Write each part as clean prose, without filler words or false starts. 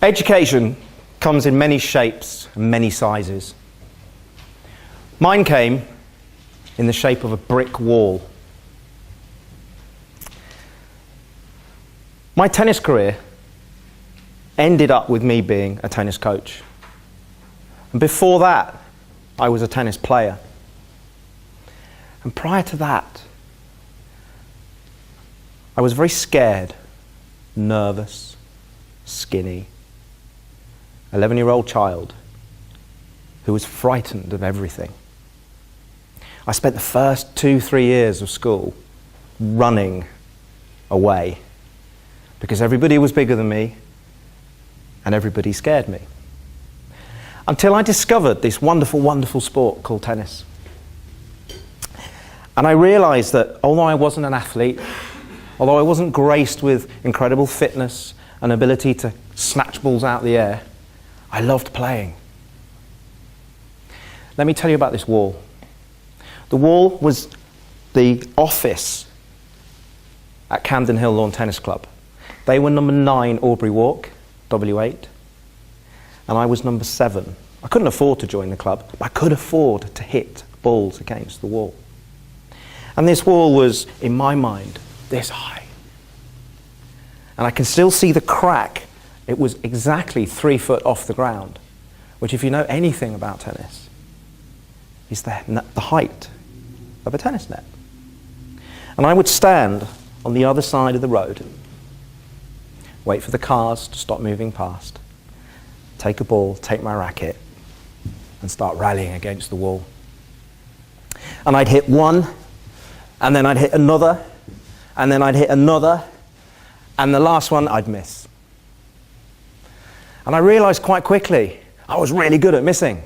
Education comes in many shapes and many sizes. Mine came in the shape of a brick wall. My tennis career ended up with me being a tennis coach. And before that, I was a tennis player. And prior to that, I was very scared, nervous, skinny, 11-year-old child who was frightened of everything. I spent the first 2-3 years of school running away because everybody was bigger than me and everybody scared me. Until I discovered this wonderful, wonderful sport called tennis. And I realized that although I wasn't an athlete, although I wasn't graced with incredible fitness and ability to snatch balls out of the air, I loved playing. Let me tell you about this wall. The wall was the office at Camden Hill Lawn Tennis Club. They were number 9 Aubrey Walk, W8, and I was number 7. I couldn't afford to join the club, but I could afford to hit balls against the wall. And this wall was, in my mind, this high. And I can still see the crack. It was exactly 3 foot off the ground, which, if you know anything about tennis, is the height of a tennis net. And I would stand on the other side of the road, wait for the cars to stop moving past, take a ball, take my racket, and start rallying against the wall. And I'd hit one, and then I'd hit another, and then I'd hit another, and the last one I'd miss. And I realized quite quickly I was really good at missing.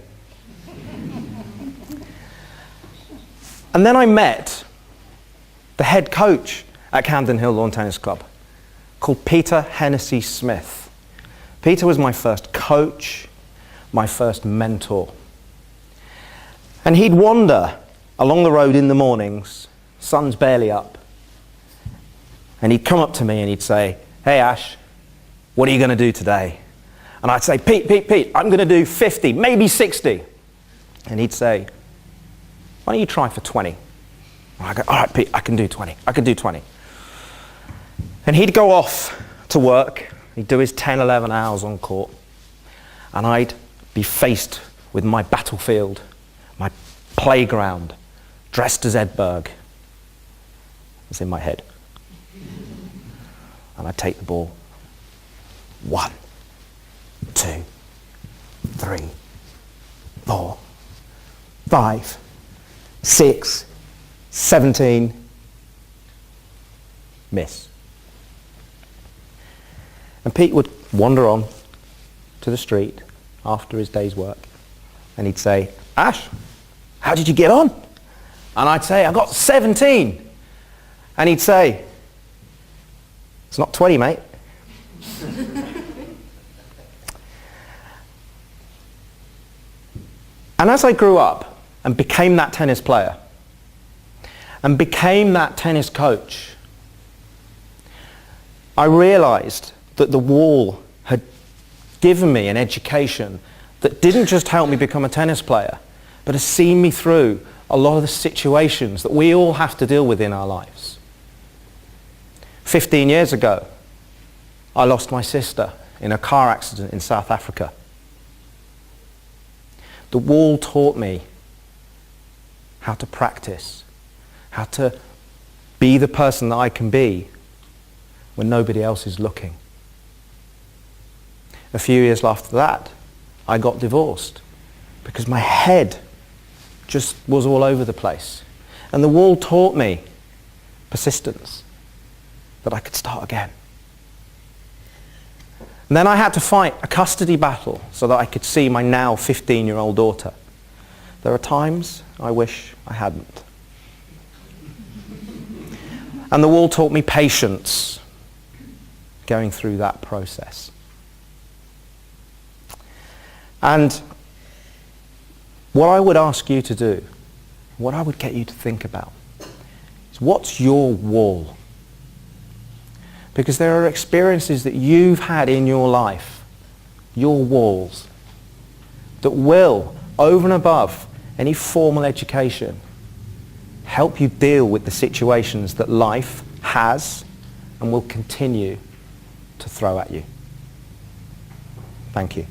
And then I met the head coach at Camden Hill Lawn Tennis Club, called Peter Hennessy Smith. Peter was my first coach, my first mentor. And he'd wander along the road in the mornings, sun's barely up, and he'd come up to me and he'd say, "Hey Ash, what are you going to do today?" And I'd say, Pete, I'm going to do 50, maybe 60. And he'd say, "Why don't you try for 20? And I go, "All right, Pete, I can do 20. I can do 20. And he'd go off to work. He'd do his 10, 11 hours on court. And I'd be faced with my battlefield, my playground, dressed as Ed Berg. It's in my head. And I'd take the ball. 1, 2, 3, 4, 5, 6, 17, miss. And Pete would wander on to the street after his day's work and he'd say, "Ash, how did you get on?" And I'd say, "I got 17. And he'd say, "It's not 20, mate." And as I grew up and became that tennis player and became that tennis coach, I realized that the wall had given me an education that didn't just help me become a tennis player, but has seen me through a lot of the situations that we all have to deal with in our lives. 15 years ago, I lost my sister in a car accident in South Africa. The wall taught me how to practice, how to be the person that I can be when nobody else is looking. A few years after that, I got divorced because my head just was all over the place. And the wall taught me persistence, that I could start again. And then I had to fight a custody battle so that I could see my now 15-year-old daughter. There are times I wish I hadn't. And the wall taught me patience going through that process. And what I would ask you to do, what I would get you to think about, is what's your wall? Because there are experiences that you've had in your life your walls, that will, over and above any formal education, help you deal with the situations that life has and will continue to throw at you. Thank you.